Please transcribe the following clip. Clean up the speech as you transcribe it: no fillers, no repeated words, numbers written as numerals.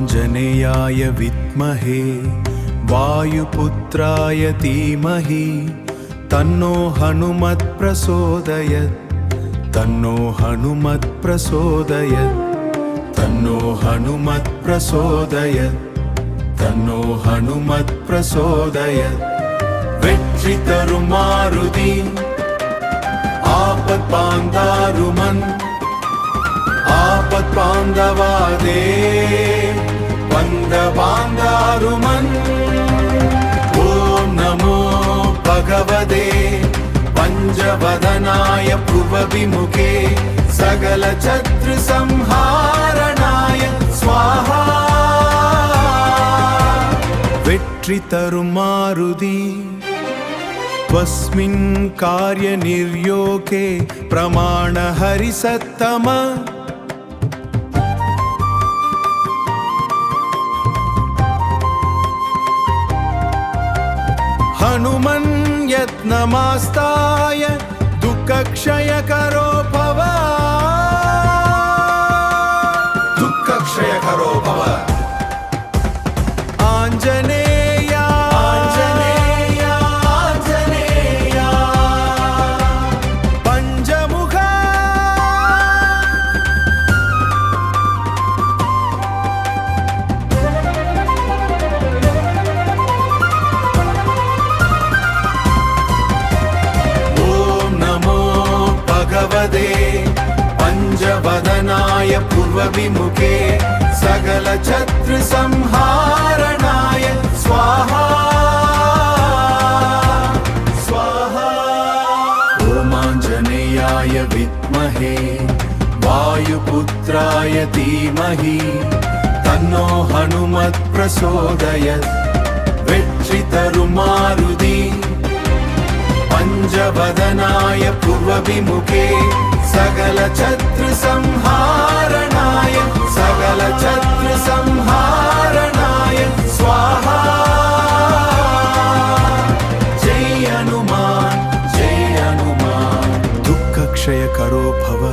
आञ्जनेयाय विद्महे वायुपुत्राय धीमहि तन्नो हनुमत् प्रचोदयात् तन्नो हनुमत् प्रचोदयात् तन्नो हनुमत् प्रचोदयात् तन्नो हनुमत् प्रचोदयात् வெற்றி தரும் மாருதி ஆபத் பாந்தாருமன் ஆபத் பாந்தவாதே வந்த பாந்தாருமன் ஓம் நமோ பகவதே பஞ்சவதனாய புவவிமுகே சகல சத்ரு சம்ஹாரணாய ஸ்வாஹா வெற்றி தரும் மாருதி त्वस्मिन् कार्य निर्योगे प्रमाण हरिसत्तम हनुमन् यत्नमास्ताय दुःखक्षयकरो भव दुःखक्षयकरो भव आञ्जनेय पंचवदनाय पूर्वविमुखे सकल शत्रु संहारणाय स्वाहा स्वाहा ओम आञ्जनेयाय विद्महे वायुपुत्राय धीमहि तन्नो हनुमत् प्रचोदयात् வெற்றி தரும் மாருதி पंचवदनाय पूर्वविमुखे सकल शत्रु संहारणाय सकल शत्रु संहारणाय स्वाहा जय हनुमान दुःख क्षय करो भव।